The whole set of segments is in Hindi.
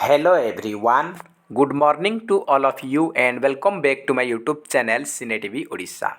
Hello everyone, good morning to all of you and welcome back to my YouTube channel Cine TV Odisha.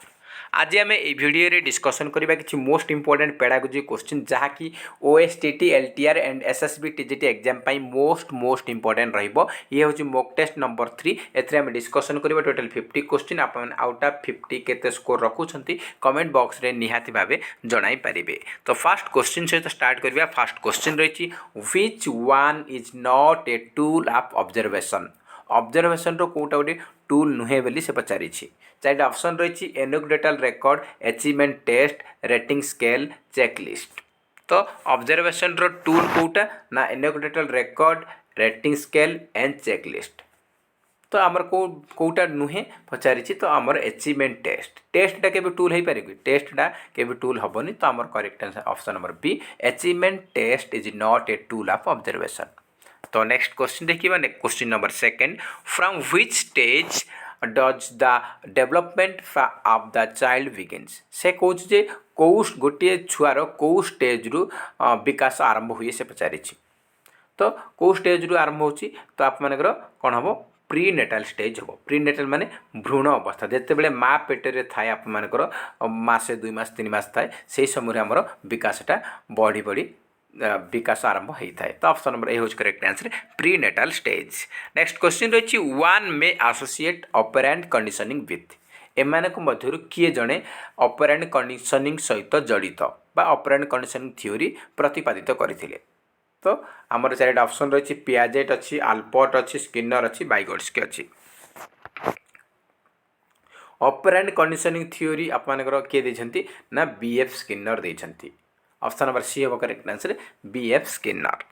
आज आम ये भिडियो डिस्कसन करबा कि मोस्ट इंपोर्टेंट पेडागोजी क्वेश्चन जहाँकि OSTT LTR and SSB TGT exam pi most important रहिबो। ये हूँ मॉक टेस्ट नंबर 3 एथरे आम डिस्कसन करबा टोटल 50 क्वेश्चन आपण आउट ऑफ 50 केते स्कोर रखुछंती कमेंट बॉक्स रे निहाती भाबे जणाई परिबे। तो फर्स्ट क्वेश्चन सहित स्टार्ट करबा। फर्स्ट क्वेश्चन रहिछि which one is not a tool of observation. Observation रो कोटा गोटे टूल नुहे बोली से पचारि। चारिटा ऑप्शन रही anecdotal record, achievement test, rating scale, checklist. तो ऑब्जर्वेशन रो टूल कोटा ना anecdotal record, rating scale and checklist. तो आमर कोटा नुहे पचारि। तो आमर अचीवमेंट टेस्टा के टूल हो पारे कि टेस्टा के टूल हेनी। तो आमर correct answer option number B, achievement test is not a tool of observation. तो नेक्स्ट क्वेश्चन देखिए। Question number second, from which stage does the development of the child begins. से कौन जे कौ गोटे छुआर कौ स्टेज रु विकास आरंभ हुए से पचारि। तो कौ स्टेज रु आरंभ होची। तो आप मानकर कौन हम प्रीनेटाल स्टेज हम। प्रीनेटाल माने भ्रूण अवस्था जिते बड़े माँ पेटे थाए आप मानकर मासे 2 मास 3 मास थाए से समय आमर विकासटा बढ़ी बढ़ी विकास आरंभ होता है। तो ऑप्शन नंबर ए हूँ correct answer, prenatal stage. Next question रही one may associate operant conditioning with. एमानक मध्यरु किए जड़े ऑपरेंट कंडीशनिंग सहित जड़ित बा ऑपरेंट कंडीशनिंग थ्योरी प्रतिपादित करथिले। तो आमर 4टा ऑप्शन रही पियाजेट अच्छी, आल्पोर्ट अच्छी, स्किनर अच्छी, बाइगोट्स्की अच्छी। ऑपरेंट कंडीशनिंग थ्योरी आप किए देछंती ना बीएफ स्किनर देछंती। ऑप्शन नंबर सी हम correct answer, BF Skinner.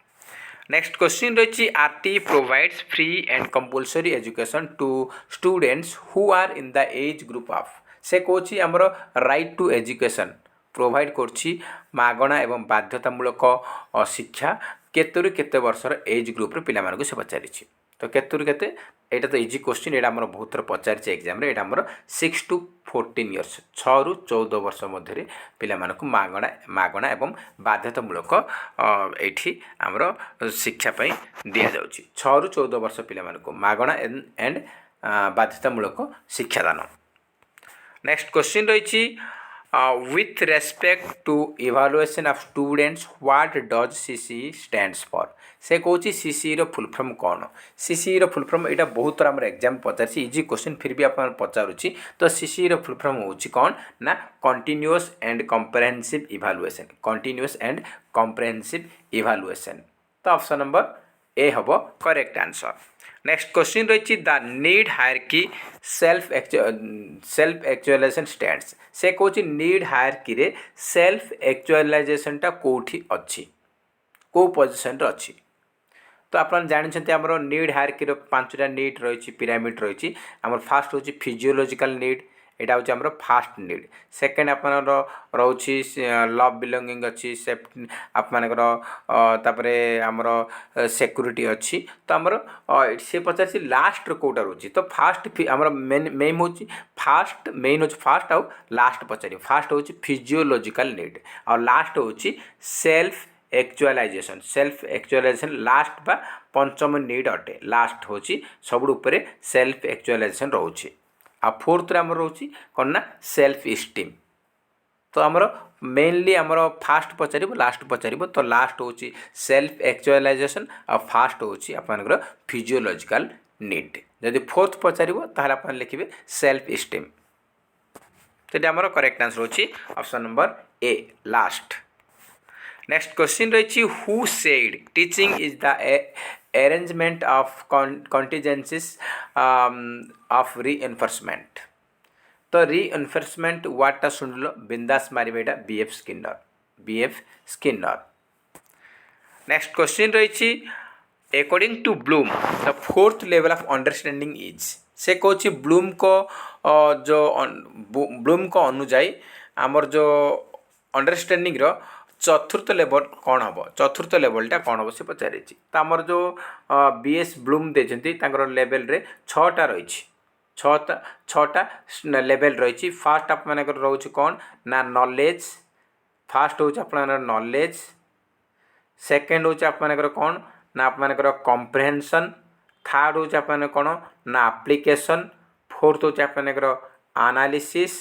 Next question रही RT provides free and compulsory education to students who are in the age group of. से कौन आमर राइट टू एजुकेशन प्रोवाइड करछि मागणा एवं बाध्यतामूलक शिक्षा केतरु केते वर्षर एज ग्रुप रे पिला मानकु से पचारिछि। तो केतरु केते एटा तो इजी क्वेश्चन, एटा हमर बहुत थर पचारिछि एग्जाम रे। एटा हमर 6 to 14 इयर्स 6 रु 14 वर्ष मध्य पिला मानकु मागणा एवं बाध्यतामूलक एठी हमर शिक्षा पई दिया जाउछि। 6 रु 14 वर्ष पिला मानकु मागणा एंड बाध्यतामूलक शिक्षादान। नेक्स्ट क्वेश्चन रही with respect to evaluation of students what does CCE stands for। से कौन CCE रो फुल फॉर्म कौन। CCE रो फुल फॉर्म यहाँ बहुत थर आम एग्जाम पचार इजी क्वेश्चन फिर भी आप पचारुची। तो CCE रो फुल फॉर्म होची कौन ना continuous and comprehensive evaluation. Continuous and comprehensive evaluation. तो ऑप्शन नंबर ए हम करेक्ट आंसर। नेक्स्ट क्वेश्चन रही the need hierarchy self actualization stands. से कौन नीड हायरकी रे सेल्फ एक्चुअलाइजेशनटा कौटी अच्छी कौ पोजिशन अच्छी। तो आप जानते आमर नीड हायरकी 5टा नीड रही पिरामिड रही। आम फास्ट हूँ फिजियोलॉजिकल नीड, यहाँ हूँ आम फास्ट नीड। सेकेंड आप रोचे लव बिलोंगिंग अच्छी, सेफ्टी आपर आमर सिक्योरिटी अच्छी। तो आमर से पचार लास्ट कौटा रोचे। तो फास्ट आमर मेन हूँ फास्ट, मेन हूँ फास्ट आउ लास्ट पचार। फास्ट हूँ फिजियोलॉजिकल नीड और लास्ट हूँ self actualization. Self actualization last बा पंचम नीड अटे। लास्ट हूँ सब उपरे सेल्फ एक्चुअलाइजेशन रोचे। आ फोर्थ आमर रोचे कौन ना सेल्फ इस्टीम। तो आमर मेनली आमर फास्ट पचार लास्ट पचार। तो लास्ट हूँ सेल्फ एक्चुअलाइजेशन आ फास्ट हूँ आपर फिजियोलॉजिकल नीड। जदि फोर्थ पचार ताहले आप लिखिए सेल्फ इस्टीम। तो ये आमर करेक्ट आंसर होची option number A last. Next question रही who said teaching is the arrangement of contingencies of reinforcement. तो रीइंफोर्समेंट वाटा सुन लो बिंदास मारिबेटा BF Skinner, BF Skinner. Next question रही according to Bloom the fourth level of understanding is. से कौन ब्लूम को ब्लूम को अनुजाई आमर जो अंडरस्टैंडिंग रो चतुर्थ लेवल कौन हम। चतुर्थ लेवलटा कौन हम से पचार। तो आमर जो बीएस ब्लूम देते लेवल रे 6टा रही 6टा लेवल रही। फास्ट आप रोच कौन ना नॉलेज। फास्ट हूँ आप नॉलेज। सेकेंड हूँ आप कौन ना आपर कम्प्रेहेंशन, थर्ड हूँ आप कौन ना एप्लिकेशन, फोर्थ हूँ आपर एनालिसिस,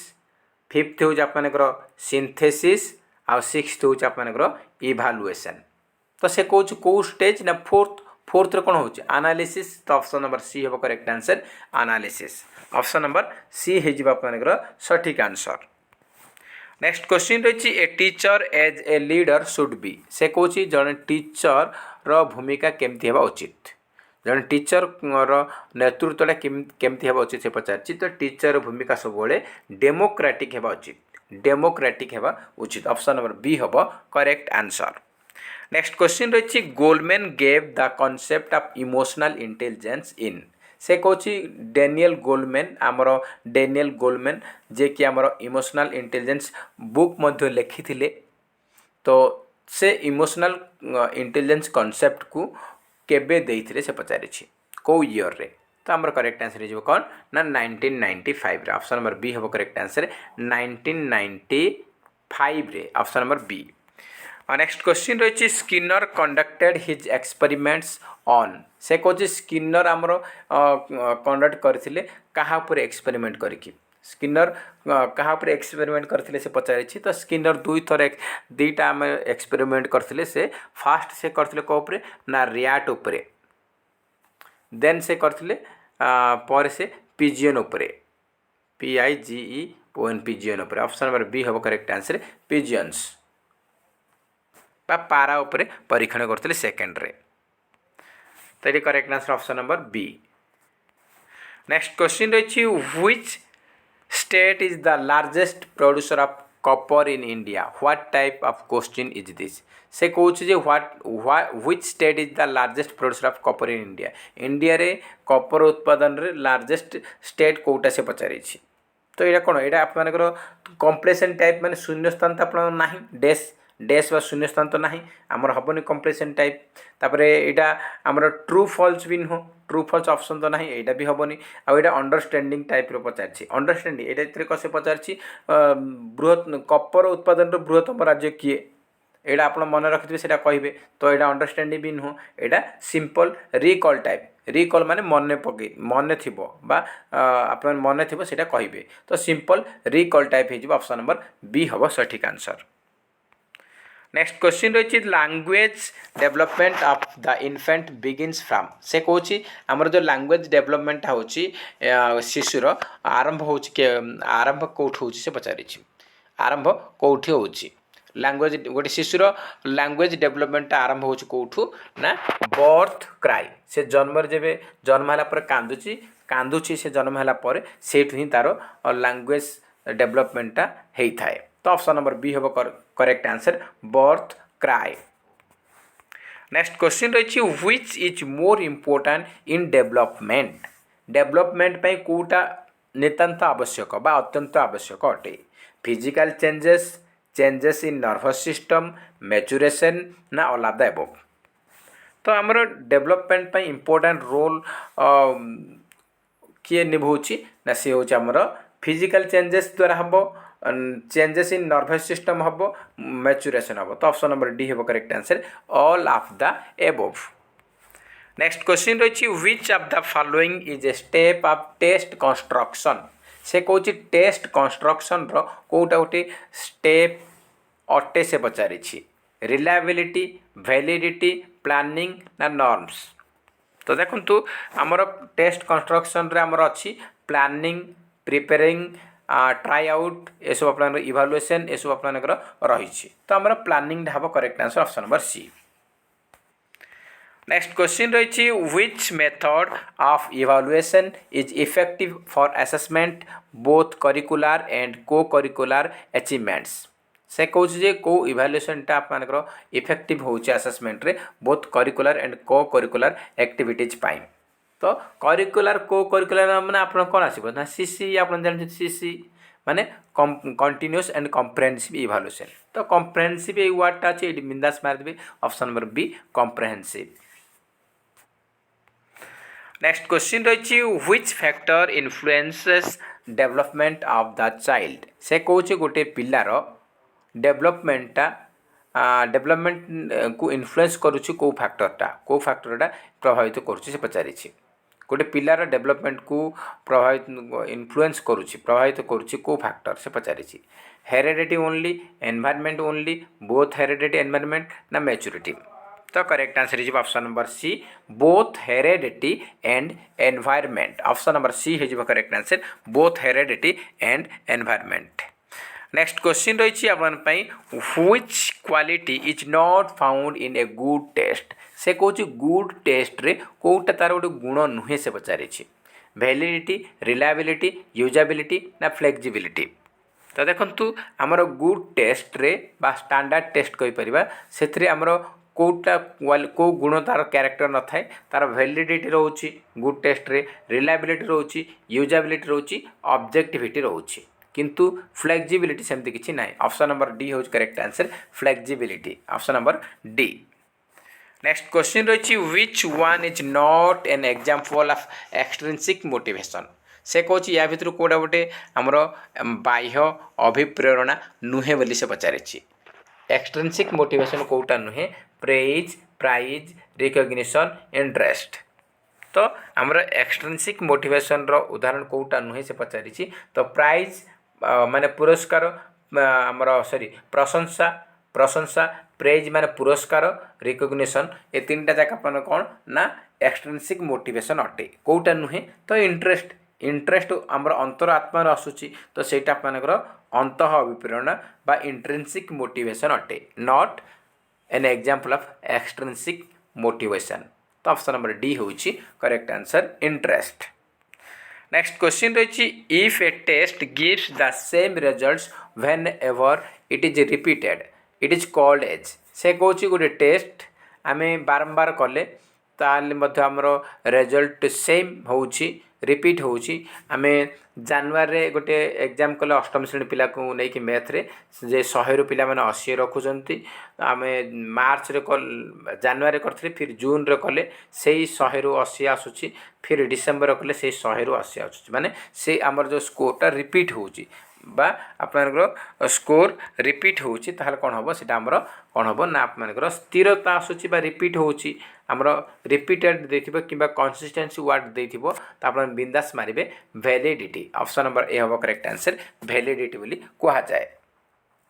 फिफ्थ हूँ आपर सिंथेसिस, आ सिक्स्थ हूँ आपर इभालुएसन। तो से कौन कौ स्टेज ना फोर्थ, फोर्थ रे कौन हो एनालिसिस। तो ऑप्शन नंबर सी हम correct answer analysis. Option number C हो सठिक आंसर। नेक्स्ट क्वेश्चन रही a teacher as a leader should be. से कौन जन टीचर रो भूमिका केमती हेबा उचित, जन टीचर रो नेतृत्वटा केमती हेबा उचित से पचारछि। तो टीचर भूमिका सब डेमोक्रेटिक हेबा उचित, डेमोक्रेटिक हेबा उचित। ऑप्शन नंबर बी हम करेक्ट आंसर। नेक्स्ट क्वेश्चन रही Goleman gave the concept of emotional intelligence in. से कौन डेनियल गोलमैन, आमर डेनियल गोलमैन जे कि आमर इमोशनल इंटेलिजेंस बुक मध्य लिखी। तो से इमोशनल इंटेलिजेंस कॉन्सेप्ट को केबे देइथिले से पचारि कौ ईयर रे। तो आमर करेक्ट आंसर हो कौन ना 1995 रे। ऑप्शन नंबर बी हम करेक्ट आंसर 1995 रे। Option number B. Next question रही Skinner conducted his experiments on. से कौन स्किनर आमर कंडक्ट करथिले कहा उपर एक्सपेरिमेंट करिकी। स्किनर कहा उपर एक्सपेरिमेंट करथिले से पचारि। तो स्किनर दुई थर दुईटा आम एक्सपेरिमेंट करथिले। से फास्ट से करथिले को उपरे ना रियाट उपरे, देन से करथिले पर से पिजियन उपरे, PIGEON पिजियन उपरे। ऑप्शन नंबर बी हम करेक्ट आंसर पिजियंस बा पारा उपरे परीक्षण करथिले सेकेंड रे। तो ये correct answer option number B. Next question रही which state is the largest producer of copper in India. What type of question is this. से कौन जे which state is the largest producer of copper in India. India रे कॉपर उत्पादन रे लार्जेस्ट स्टेट कोटा से पचारि। तो यहाँ कौन यहाँ आपर कम्प्लेसन टाइप माने शून्य स्थान तो आप ना डैश डैश बा शून्य स्थान तो ना आमर हेनी कम्प्लेसन टाइप। तापर यहाँ आमर ट्रू फॉल्स भी नुह, ट्रू फॉल्स ऑप्शन तो ना यहाँ भी हेनी। आईटा अंडरस्टैंडिंग टाइप पचार अंडरस्टैंडिंग ये कसे पचार बृहत कपर उत्पादन बृहत्तम राज्य किए यहाँ आप मन रखिथे से कहे। तो यहाँ अंडरस्टैंडिंग भी नुह, यहाँ सिंपल रिकॉल टाइप। रिकॉल माने मन पकई मन थी आप मन थी से कहे। तो सिंपल रिकॉल टाइप हो। ऑप्शन नंबर बी हम सठिक आंसर। नेक्स्ट क्वेश्चन रही language development of the infant begins from. से कौन आमर जो लैंग्वेज डेवलपमेंट हो शिशुर आरंभ हो आरंभ कौट हो पचारि। आरंभ कौटी हो लैंग्वेज गोटे शिशुर लैंग्वेज डेवलपमेंट आरंभ हो कौटू ना बर्थ क्राई। से जन्म जब जन्म है कांदुची कांदुची से जन्म है से ही तार लैंग्वेज डेवलपमेंटा होता है। तो ऑप्शन नंबर बी हम correct answer birth cry. Next question रही which is more important in development. Development पे कोटा नितांत आवश्यक बा अत्यंत आवश्यक अटे। Physical changes, changes in nervous system, maturation ना ऑल ऑफ द अबव। तो आमर डेवलपमेंट पे इम्पोर्टेंट रोल किए निभाउछि ना सी होछि आमर फिजिकल चेंजेस द्वारा हम, चेंजेस इन नर्वस सिस्टम हम, मैच्योरेशन हम। तो ऑप्शन नंबर डी हम correct answer all of the above. Next question रही which of the following is a step of test construction. से कौन टेस्ट कंस्ट्रक्शन रो कोटा गोटे स्टेप अटे से पचारि। रिलायबिलिटी, वैलिडिटी, प्लानिंग ना नॉर्म्स। तो देखंतु आमर टेस्ट कंस्ट्रक्शन रे आमर अच्छी प्लानिंग, प्रिपेयरिंग, ट्राई आउट, ये सब आप इभालुएसन ये सब आप रही। तो आमर प्लानिंग हम correct answer option number C. Next question रही which method of evaluation is effective for assessment both curricular and co curricular achievements. से कौन जे कौ इभालुएसनटा आप इफेक्टिव हो असेसमेंट रे both curricular and co curricular activities पाई। तो करिकुलर को करिकुलर मैंने आप कौन आसो ना सीसी आप जानते सीसी माने कंटिन्यूअस एंड कम्प्रेहेंसिव इभालुएसन। तो कम्प्रेहेंसिव ये वर्डटा अच्छे ये बिंदास मारिदेवे। Option number B comprehensive. Next question रही which factor influences development of the child. से कौन गोटे पिलार डेवलपमेंटा डेवलपमेंट को इन्फ्लुएंस करुच्ची कौ फैक्टरटा प्रभावित करुच्ची से पचारि गोटे पिलार डेवलपमेंट को प्रभावित इन्फ्लुएंस करुच्ची प्रभावित करुच्ची कौ फैक्टर से पचारि heredity only environment only both heredity environment ना मैच्योरिटी तो correct answer is option number C both heredity and environment option number C हो correct answer both heredity and environment next question रही है which quality is not found in a good test से कौन गुड टेस्ट रे कौटा तार गोटे गुण नुहे से पचारि वैलिडिटी रिलायबिलिटी यूजेबिलिटी ना फ्लेक्सिबिलिटी तो देखंतु आमर गुड टेस्ट रे बा स्टैंडर्ड टेस्ट कहि परिबा सेथरे आमर कोटा को गुण तार कैरेक्टर न थाए तार वैलिडिटी रोची गुड टेस्ट रे रिलायबिलिटी रोची यूजेबिलिटी रोची ऑब्जेक्टिविटी रोची किंतु फ्लेक्सिबिलिटी सेमती किछि नाही ऑप्शन नंबर डी हो correct answer flexibility option number D next question रही which one is not an example of extrinsic motivation से कौन या भितर कौटा गोटे आमर बाह्य अभिप्रेरणा नुहे बोली से पचारि एक्सट्रिंसिक मोटिवेशन कौटा नुहे प्रेज प्राइज रिकग्निशन इंटरेस्ट तो आमर एक्सट्रिंसिक मोटिवेशन रो उदाहरण कौटा नुहे से पचारि तो प्राइज माने पुरस्कार आमर सॉरी प्रशंसा प्रशंसा प्रेज माने पुरस्कार रिकग्निशन ए तीन टा जाक अपन कौन ना एक्सट्रिंसिक मोटिवेशन अटे कौटा नुहे तो इंटरेस्ट इंटरेस्ट आमर अंतर आत्मा आसूची तो सेटा आपनकर अंत अभिप्रेरणा बा इंट्रिंसिक मोटिवेशन अटे not an example of extrinsic motivation तो ऑप्शन नंबर डी होची correct answer interest next question रही if a test gives the same results whenever it is repeated it is called as से कौच गोटे टेस्ट आम बारंबार कले ताल आमर रिजल्ट सेम होची रिपीट होची आम जनवरी गोटे एग्जाम कले अष्टम श्रेणी पिला को लेकिन मैथ रे जे 100 रु पिला माने 80 रखुचंती आम मार्च रे कल जनवरी करथि फिर जून रे कले सेही 100 रु 80 आसुची फिर डिसेम्बर कले सेही 100 रु 80 आसुची माने से आमर जो स्कोरटा रिपीट होची बा आपनकर स्कोर रिपीट होची ताहले कोन हबो सेटा हमर कोन हबो ना आपनकर स्थिरता आसुची बा रिपीट होची हमर रिपीटेड देखिबो किबा कंसिस्टेंसी वर्ड देथिबो त आपन बिंदास मारिबे वैलिडिटी ऑप्शन नंबर ए हबो करेक्ट आंसर वैलिडिटी बोली कहा जाए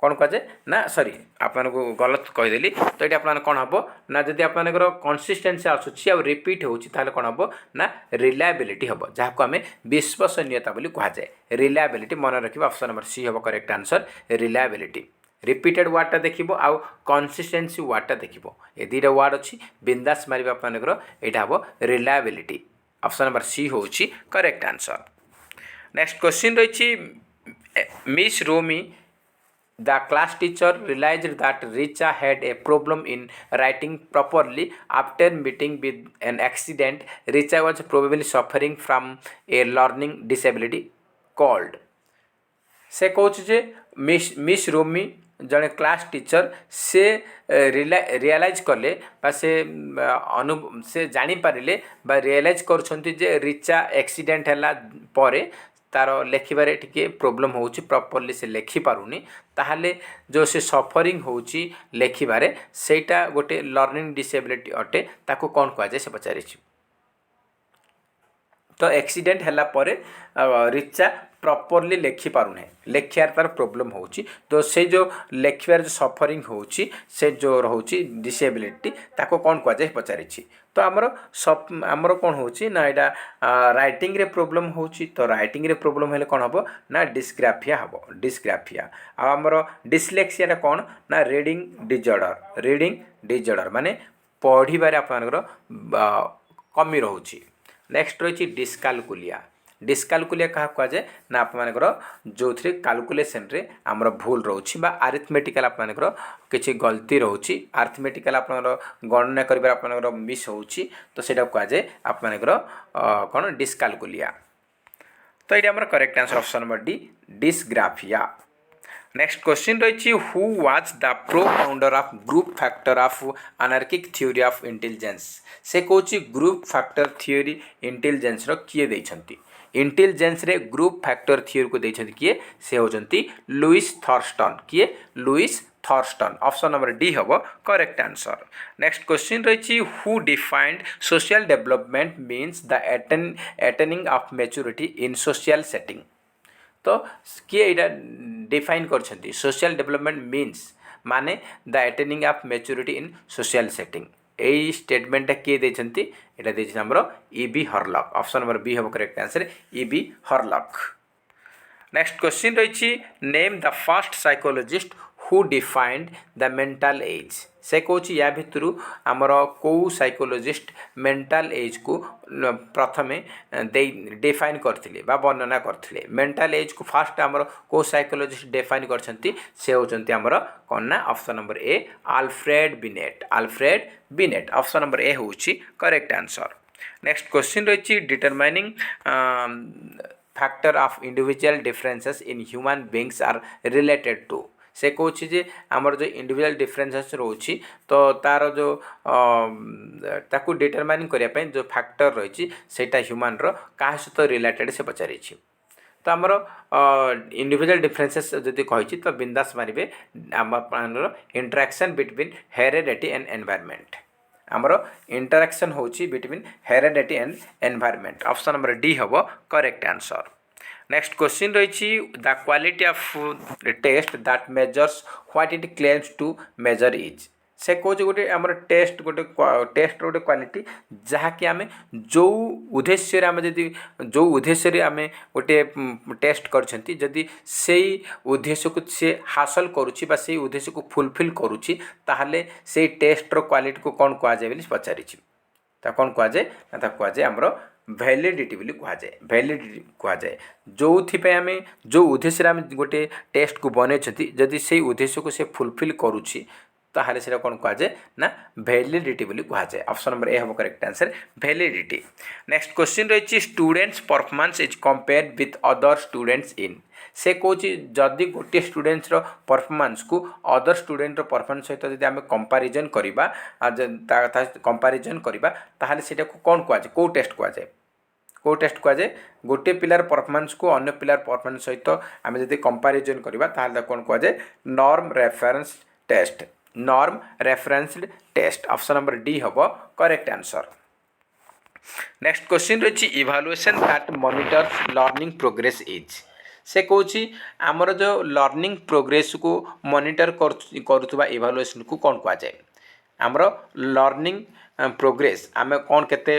कौन कह जाए ना सॉरी आपन को गलत कहीदेली तो ये आपन कौन हम ना जदि आपनकर कंसिस्टेंसी आसूची आ रिपीट होची ताले कौन हम ना रिलायबिलिटी हम जहाँ को आम विश्वसनीयता बोली कहा जाए रिलायबिलिटी मन रखिबा ऑप्शन नंबर सी हम करेक्ट आंसर रिलायबिलिटी रिपीटेड वार्डटा देखिबो आउ कंसिस्टेंसी वार्डटा देखिबो ए दुईटा वार्ड अच्छी बिंदास मारिबा आपनकर एटा हम रिलायबिलिटी ऑप्शन नंबर सी होची करेक्ट आंसर नेक्स्ट क्वेश्चन रही मिस रोमी The class teacher realized that Richa had a problem in writing properly after meeting with an accident. Richa was probably suffering from a learning disability called. से कौच जे मिस रोमी जड़े क्लास टीचर से रियलाइज कले बा से जानी पारिले बा रियलाइज करुछंती जे रिचा एक्सीडेंट हैला परे तार लेखिबारे टिके प्रॉब्लम होउची प्रॉपर्ली से लेखि पारुनी ताहले जो से सफरिंग होउची लेखिबारे सेटा गोटे लर्निंग डिसेबिलिटी अटे ताको कोन कहा जाय से पचारि तो एक्सीडेंट हैला परे रिचा प्रॉपर्ली लेखि पारुने लेखियार तार प्रॉब्लम होउची तो से जो लेखिबार जो सफरिंग होउची से जो रहउची डिसेबिलिटी ताको कोन कहा जाय पचारि तो आमर कौन होची ना एटा राइटिंग रे प्रॉब्लम होची तो राइटिंग रे प्रॉब्लम हेले कौन हबो ना डिस्ग्राफिया हबो डिस्ग्राफिया आमर डिस्लेक्सिया कौन ना रीडिंग डिजॉर्डर माने पढ़िबारे आपनकर कमी रहउची नेक्स्ट रही डिस्कालकुलिया डिस्कालकुलिया क्या कह जाए ना आपर जो थे काल्कुलेसन रे आमर भूल रोची बा आरिथमेटिकल आपर किसी गलती रोची आरिथमेटिकल आपर गणना कर मिस होची तो सेटा कह जाए आपर कौन डिस्कालकुलिया तो ये आमर correct answer option number D dysgraphia next question रही who was the propounder of group factor of anarchic theory of intelligence से कौच ग्रुप फैक्टर थ्योरी इंटेलिजेंस रो किए देछंती इंटेलिजेंस ग्रुप फैक्टर थ्योरी को देछंती किए से होचंती लुइस थर्स्टन किए Louis Thurstone option number D हम करेक्ट आंसर। नेक्स्ट क्वेश्चन रही who defined social development means the attaining of maturity in social setting. तो किए यहाँ डिफाइन कर सोशल डेवलपमेंट मीन्स माने the attaining of maturity in social setting. यही स्टेटमेंटा किए देते यहाँ देखिए आमर E B. Hurlock option number B हम correct answer E B. Hurlock. Next question रही name the first psychologist who defined the mental age. से कौन या भितर आमर कौ साइकोलॉजिस्ट मेंटल एज को प्रथमे डिफाइन करथिले बा वर्णना करथिले। मेंटल एज को फास्ट आमर कौ साइकोलॉजिस्ट डिफाइन करछंती से होचंती आमर कोन ना option number A Alfred Binet. Alfred Binet option number A होची करेक्ट आंसर। नेक्स्ट क्वेश्चन रही determining factor of individual differences in human beings are related to. से कौन जे आमर जो इंडिविजुअल डिफरेंसेस रोची तो तार जो ताकू डिटरमाइन करने जो फैक्टर रही सेटा ह्यूमन रो क्या सहित रिलेटेड से पचारि। तो आमर इंडिविजुअल डिफरेंसेस जदि कही तो बिंदास मारे आमर interaction between heredity and environment. आमर इंटरेक्शन होची between heredity and environment option number D हम करेक्ट आंसर। नेक्स्ट क्वेश्चन रही the quality of test that measures what it claims to measure is. से कौन गोटे आमर टेस्ट गोटे गोटे क्वालिटी जहाँकि आम जो उद्देश्य आम जदि जो उद्देश्य आम गोटे टेस्ट करछंती जदि से उद्देश्य को सी हासिल करुच्ची बा से उद्देश्य को फुलफिल करुच्ची ताहले से टेस्टर क्वालिटी को कौन कहुए पचारि कौन कहुए ना कहुए आमर वैलिडिटी बोली कहुए। वैलिडिटी कहुए जो आम जो उद्देश्य आम गोटे टेस्ट को बनई जदि से उद्देश्य को से फुलफिल करुच्ची ताहले से कौन कहुए ना वैलिडिटी बोली कहुए ऑप्शन नंबर ए हम correct answer validity. Next question रही students performance is compared with other students in. से कौन जदि गोटे स्टूडेंट्स परफॉर्मेंस को अदर स्टूडेंट परफॉर्मेंस सहित जब आम कंपैरिजन करबा कंपैरिजन करबा ताहले सेटा को कौन कहुए को टेस्ट कहुए को टेस्ट कहुए गोटे पिलार परफॉर्मेंस को अन्य पिलार परफॉर्मेंस सहित आम जब कंपैरिजन करबा ताहले कौन कहुए norm reference test. Norm referenced test option number D हम करेक्ट आंसर। नेक्स्ट क्वेश्चन रही evaluation that monitors learning progress is. से कौन आमर जो लर्निंग प्रोग्रेस को मॉनिटर करुवा इवैल्यूएशन को कौन कहुए आमर लर्निंग प्रोग्रेस आम कौन केते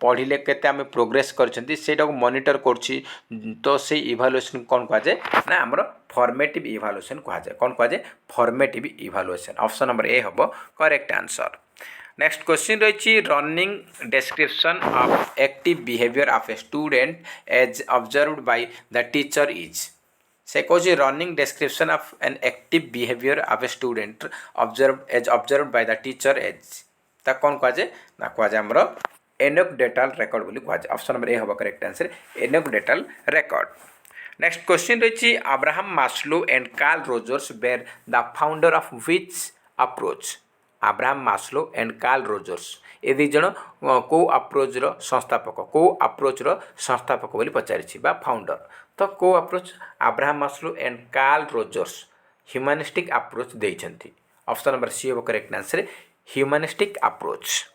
पढ़िले केते आम प्रोग्रेस करछंती सेटा को मॉनिटर करछि तो से इवैल्यूएशन कौन कहुए ना आमर फॉर्मेटिव इवैल्यूएशन कहुए कौन कहुए formative evaluation option number A हम करेक्ट आंसर। नेक्स्ट क्वेश्चन रही running description of active behaviour of a student as observed by the teacher is. से कौन running description of an active behaviour of a student observed by the teacher as ता कौन कहुए ना कहुए आमर एनेक्डोटल रिकॉर्ड बोली कहुए ऑप्शन नंबर ए हम correct answer anecdotal record. Next question रही Abraham Maslow and Carl Rogers were the founder of which approach. Abraham Maslow and Carl Rogers ए दुई जन कौ अप्रोच संस्थापक कौ अप्रोच संस्थापक बोली पचारि बा फाउंडर। तो कौ approach Abraham Maslow and Carl Rogers humanistic approach देइछंती ऑप्शन नंबर सी हम correct answer humanistic approach.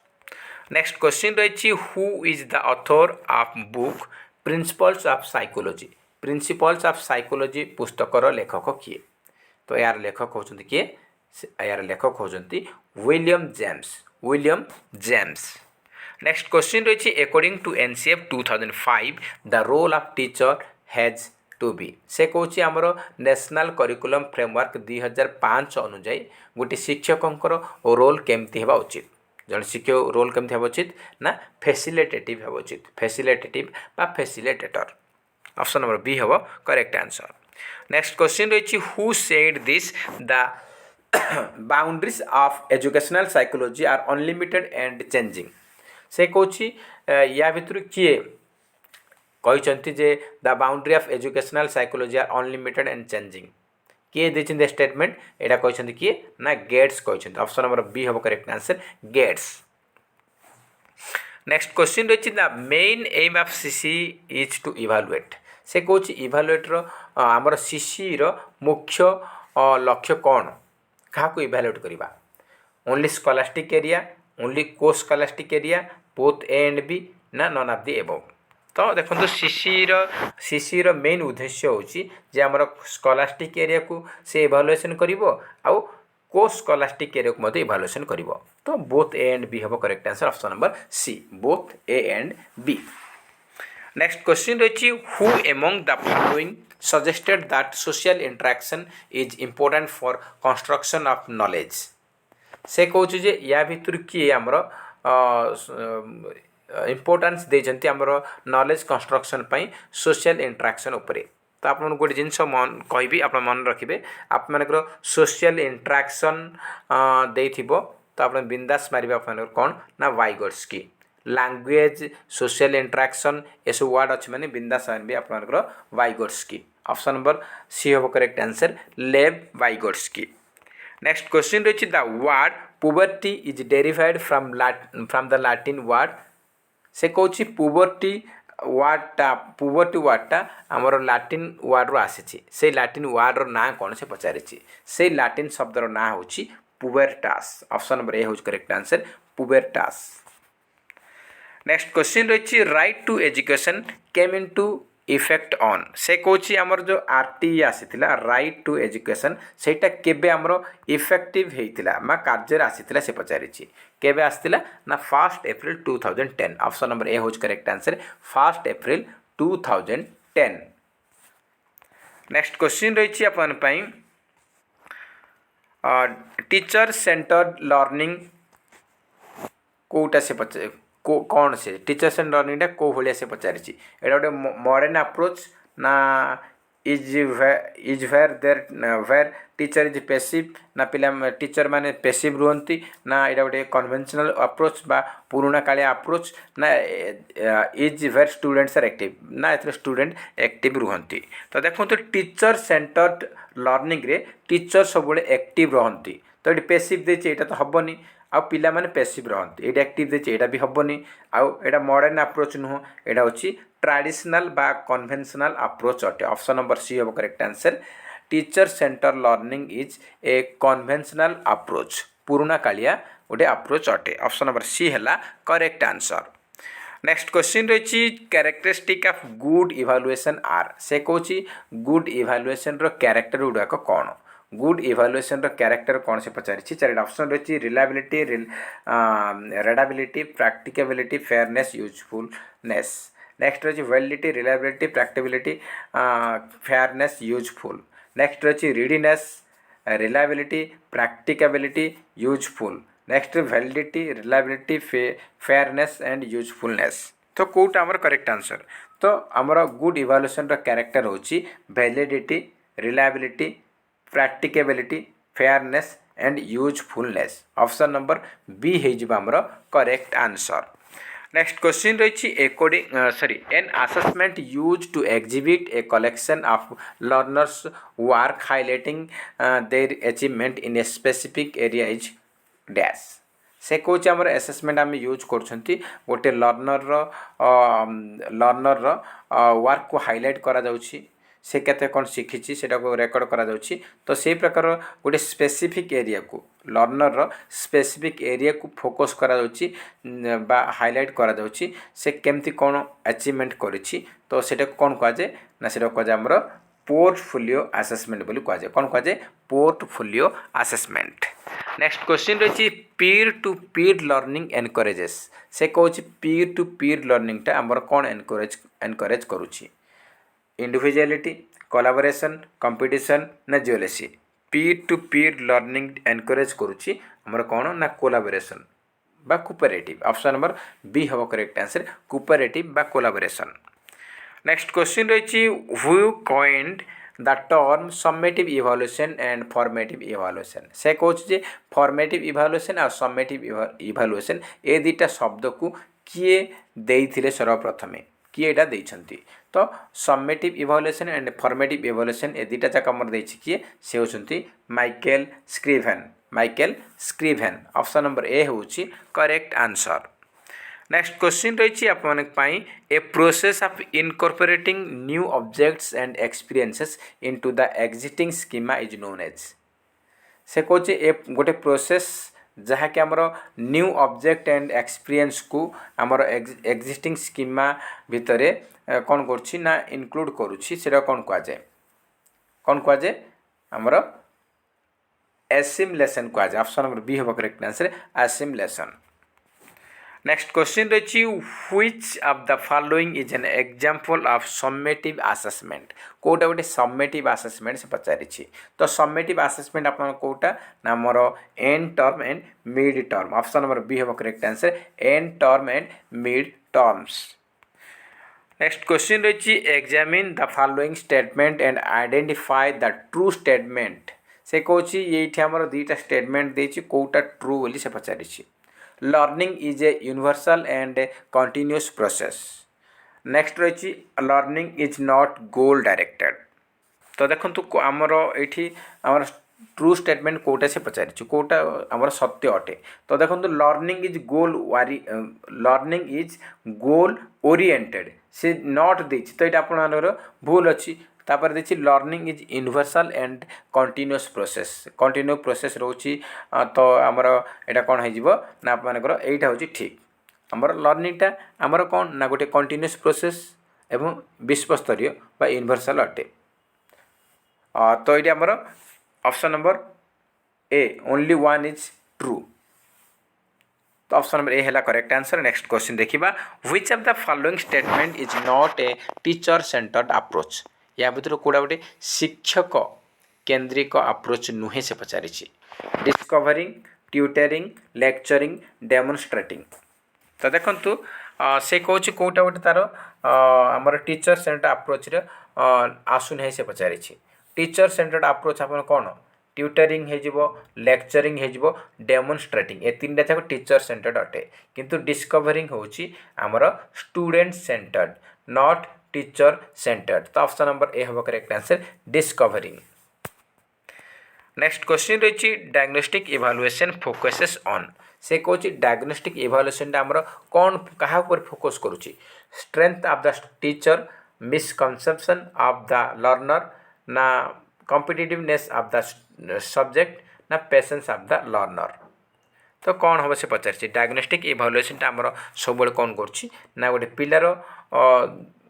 Next question रही who is the author of book principles of psychology. Principles of psychology पुस्तकर लेखक किए तो यार लेखक होचंती किए यार लेखक होचंती William James. William James. Next question रही according to NCF 2005 the role of teacher has to be. से कौन आमर नेशनल करिकुलम फ्रेमवर्क 2005 अनुजाई गोटे शिक्षक रोल केमती हेबा उचित। जन शिक्षक रोल केमती हेबा उचित ना फैसिलिटेटिव हेबा उचित फैसिलिटेटिव बा फैसिलिटेटर ऑप्शन नंबर बी हम करेक्ट आंसर। नेक्स्ट क्वेश्चन रही who said this the boundaries of educational psychology are unlimited and changing. से कौन या भितर किए कहते जे the boundary of educational psychology are unlimited and changing किए देते स्टेटमेंट यहाँ कहते किए ना गेट्स कहते ऑप्शन नंबर बी हम correct answer Gates. Next question रही the main aim of C C is to evaluate. से कौन इवैल्यूएट आमर सीसी रो मुख्य लक्ष्य कौन क्या इभालुएट करवा ओनली स्कॉलास्टिक एरिया ओनली को scholastic area both A and B ना नन ऑफ द एबव। तो देखो सीसीर मेन उद्देश्य होची जे हमर स्कॉलास्टिक एरिया को से इभालुएशन करिवो आउ को स्कॉलास्टिक एरिया को इभालुएशन करिवो। तो बोथ ए एंड बी हम correct answer option number C both A and B. Next question रही who among the following suggested that social interaction is important for construction of knowledge. से कहूँ जे या भितर किए आमर इम्पोर्टेंस देते आमर नॉलेज कंस्ट्रक्शन पाई सोशल इंटरेक्शन उपरे। तो आप गोटे जिनस मन कहि आप मन रखिए आप सोशल इंटरेक्शन दे तो आप बिंदास मारे आप कौन ना वाइगोट्स्की लैंग्वेज सोशल इंटरेक्शन ये सब वर्ड अच्छे मैंने बिंदास मारे आप वाइगोट्स्की। ऑप्शन नंबर सी हम correct answer Lev Vygotsky. Next question रही the word puberty is derived from the Latin word. से कौची पुबर्टी वर्डटा आमर लैटिन वर्ड रो आसी से लैटिन वर्ड रो ना कौन से पचारि से लैटिन शब्दर ना हूँ पुबेर्टास। ऑप्शन नंबर ए हूँ करेक्ट आंसर पुबेर्टास। नेक्स्ट क्वेश्चन रही right to education came into effect on. से कौची आमर जो आरटी आसीथिला राइट टू एजुकेशन सेटा केबे आमर इफेक्टिव हेइतिला मा कार्य आसीथिला से पचारि केबे आसीथिला ना 1 एप्रिल 2010। ऑप्शन नंबर ए होज correct answer 1 April 2010। Next question रही अपन पई टीचर सेंटर्ड लर्निंग कोटा से पचार कौन से टीचर सेंटर लर्निंगटा कौ भाया से पचारि एटा गोटे मॉडर्न अप्रोच ना is where there teacher is passive ना पिला टीचर माने पेसिव रुहंती ना एटा गोटे कन्वेंशनल अप्रोच बा पुराणा कालिया अप्रोच ना is where students are active ना एथरे स्टूडेंट एक्टिव रुहंती। तो देखो तो टीचर सेंटर्ड लर्निंग रे टीचर सब एक्टिव रहंती। तो ये पेसिव देछि एटा तो हबनी आ पिला माने पेसिव रहंती एटा एक्टिव देछि एटा भी हबनी आ एटा मॉडर्न अप्रोच नुह एटा होछि ट्रेडिशनल बा कन्वेंशनल अप्रोच अटे। ऑप्शन नंबर सी हम correct answer teacher center learning is a conventional approach पुराणा कालिया गोटे अप्रोच अटे। ऑप्शन नंबर सी हैला करेक्ट आंसर। नेक्स्ट क्वेश्चन रही characteristic of good evaluation are. से कहूँ गुड इवैल्यूएशन रो कैरेक्टर गुड़ाक कौन गुड इवैल्यूएशन रो कैरेक्टर कौन से पचारि चार ऑप्शन रही reliability readability practicability fairness usefulness. Next रही validity reliability practicability fairness useful. Next रही readiness reliability practicability useful. Next validity reliability fairness and usefulness. तो कौटा आमर करेक्ट आंसर तो आमर गुड इवैल्यूएशन रो कैरेक्टर होची validity reliability practicability fairness and usefulness. Option number B है करेक्ट आंसर। नेक्स्ट क्वेश्चन रही an assessment use to exhibit a collection of learners work highlighting their achievement in a specific area is dash. से कौच आम एसेसमेंट आम यूज कर गोटे लर्नर वर्क को हाइलाइट करा जाउछि से केते कौन शिखी से रेकर्ड करा जाउछि। तो से प्रकार गोटे स्पेसिफिक एरिया को लर्नर स्पेसिफिक एरिया को फोकस करा जाउछि बा हाइलाइट करा जाउछि से केमती कौन अचीवमेंट करिछि। तो सेटा कौन कह जाए ना सेटा कह जाए हमर पोर्टफोलियो असेसमेंट बोली कह जाए कौन कह जाए पोर्टफोलियो असेसमेंट। नेक्स्ट क्वेश्चन रही पीर टू पीर लर्निंग एनकरेजेस। से कहूँ पीर टू पीर लर्निंगटा आमर कौन एनकरेज करुछि इंडिविजुअलिटी कोलाबोरेशन कंपटीशन ना geology. Pir to Pir learning encourage करुछि आमर कौन ना कोलाबोरेशन बा कोऑपरेटिव। ऑप्शन नंबर बी हम करेक्ट आंसर कोऑपरेटिव बा कोलाबोरेशन। नेक्स्ट क्वेश्चन रही who coined the term summative evaluation and formative evaluation. से कहूँ फॉर्मेटिव इवैल्यूएशन और सम्मेटिव इवैल्यूएशन ए दुईटा शब्द को किए देइथिले सर्वप्रथमे किए एटा देइछंती। तो summative evaluation and formative evaluation ए दुईटा जाक हमर देइछि किए से होछंती Michael Scriven. Option number A होछि करेक्ट आंसर। नेक्स्ट क्वेश्चन रही आपन a process of incorporating new objects and experiences into the existing schema is known as. से कौच ए गोटे प्रोसेस जहाँकि आमर न्यू ऑब्जेक्ट एंड एक्सपीरियंस को आमर एक्जिस्टिंग स्कीमा भितर कौन करुच्ची ना इनक्लूड करुच्ची सेटा कौन कहुए आमर एसिमुलेशन कहुए ऑप्शन नंबर बी हम correct answer assimilation next question रही which of the following is an example of summative assessment कोटा गोटे सम्मेटिव असेसमेंट से पचारि तो सम्मेटिव असेसमेंट आप कोटा ना मोर end term and mid term option number B हम correct answer end term and mid terms next question रही examine the following statement and identify the true statement से कौच ये आमर दुईटा स्टेटमेंट देछि कोटा ट्रू बोली से पचारि learning is a universal and continuous process next रही learning is not goal directed तो देखो आमर ये आमर ट्रू स्टेटमेंट कोटा से पचारि कोटा आमर सत्य अटे तो देखो learning is learning is goal oriented से नॉट देछि तो ये आपनर भूल अच्छी तापर देखिए learning is universal and continuous process रोची तो आमर एटा कौन हो ना आपनकर एटा होची ठीक आमर लर्निंगटा आमर कौन ना गोटे कंटिन्यूअस प्रोसेस एवं विश्वस्तरीय बा यूनिवर्सल अटे तो ये आमर option number A only one is true तो ऑप्शन नंबर ए है करेक्ट आंसर नेक्स्ट क्वेश्चन देखिबा which of the following statement is not a teacher centred approach या भर कौड़ा गोटे शिक्षक केन्द्रिक अप्रोच नुहे से पचारि डिस्कवरिंग ट्यूटरिंग लेक्चरिंग डेमोन्स्ट्रेटिंग तो देखु से कौच कौटा गोटे तार आमर टीचर सेंटर्ड अप्रोच आसुना से पचारि टीचर सेंटर्ड अप्रोच आप कौन ट्यूटरिंग हो लेक्चरिंग हो डेमोन्स्ट्रेटिंग ए तीन टा टीचर सेंटर्ड अटे किंतु डिस्कवरिंग होची आमर student centred not teacher centred तो ऑप्शन नंबर ए हम correct answer discovering next question रही डायग्नोस्टिक इवैल्यूएशन फोकसेस ऑन से कौच डायग्नोस्टिक इवैल्यूएशन आमर कौन क्या फोकस करुच्ची strength of the teacher misconception of the learner ना कॉम्पिटिटिवनेस ऑफ द सब्जेक्ट ना पेशेंस ऑफ द लर्नर तो कौन हम से पचार डायग्नोस्टिक इवैल्यूएशन आमर सब कौन कर गोटे पिलार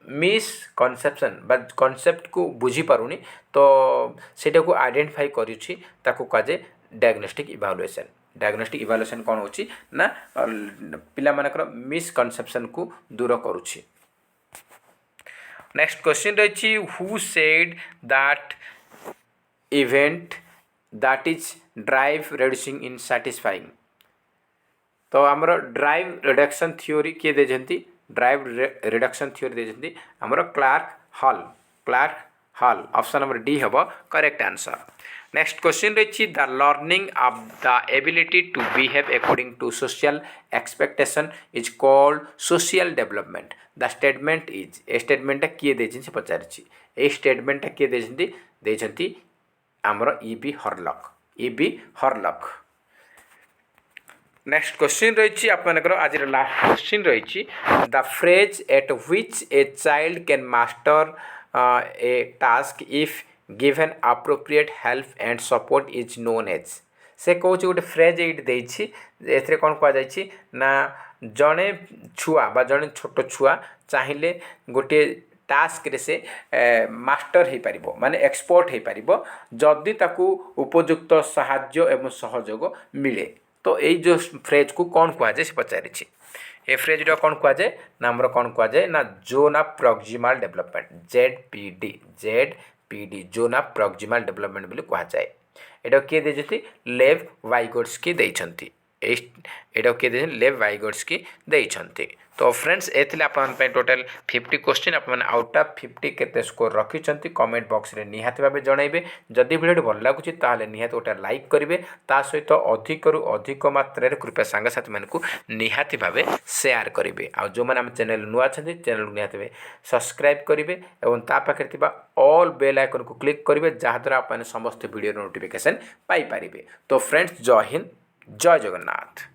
मिसकनसेप्शन बा कनसेप्ट को बुझी पारुनी तो सेटा को आइडेंटिफाई करुच्ची ताकू कहुए डायग्नोस्टिक इवैल्यूएशन कौन होची ना पिला मानकर मिसकनसेप्शन को दूर करुच्ची नेक्स्ट क्वेश्चन रही who said that event that is drive reducing in satisfying तो आमर ड्राइव रिडक्शन थ्योरी किए देछंती ड्राइव रिडक्शन थ्योरी देछंती आमर Clark Hull option number D हम करेक्ट आंसर नेक्स्ट क्वेश्चन रही the learning of the ability to behave according to social expectation is called social development the statement is a स्टेटमेंटा किए देछन से पचारिछि ए स्टेटमेंटा किए देछंती आमर ई.बी. हॉर्लॉक नेक्स्ट क्वेश्चन रही आपनकर आज लास्ट क्वेश्चन रही the phrase at which a child can master a task if given appropriate help and support is known as से कौन गोटे फ्रेज ये कौन कहुई ना जड़े छुआ बा जड़े छोट छुआ चाहिए गोटे टास्क रे से मास्टर हो पार माने एक्सपर्ट हो पार जदि ताकू उपयुक्त साहाय्य एवं सहयोग मिले तो यही जो फ्रेज को कौन कहुए से पचारि ए फ्रेज कौन कहुए ना आमर कौन कहुए ना zone of proximal development ZPD zone of proximal development बोली कहुए एटा किए देछंती लेव वाइगोट्स्की देछंती एटा किए देछन लेव वाइगोट्स्की देछंती तो फ्रेंड्स एथिले आपन पे टोटल 50 क्वेश्चन आपन आउट ऑफ 50 केते स्कोर रखिछंती कमेंट बॉक्स रे निहाती भाबे जणाइबे जदि वीडियो भल लागुची ताले निहाती ओटा लाइक करिवे ता सहित अधिक रु अधिक मात्रा रे कृपया संग साथी मानकू निहाती भाबे शेयर करिवे आ जो माने हम चैनल नुआ छथि चैनल को निहाती भाबे सब्सक्राइब करिवे एवं ता पाखे थिबा ऑल बेल आइकन को क्लिक करिवे जहा द्वारा आपन समस्त वीडियो नोटिफिकेशन पाई परिबे तो फ्रेंड्स जय हिंद जय जगन्नाथ।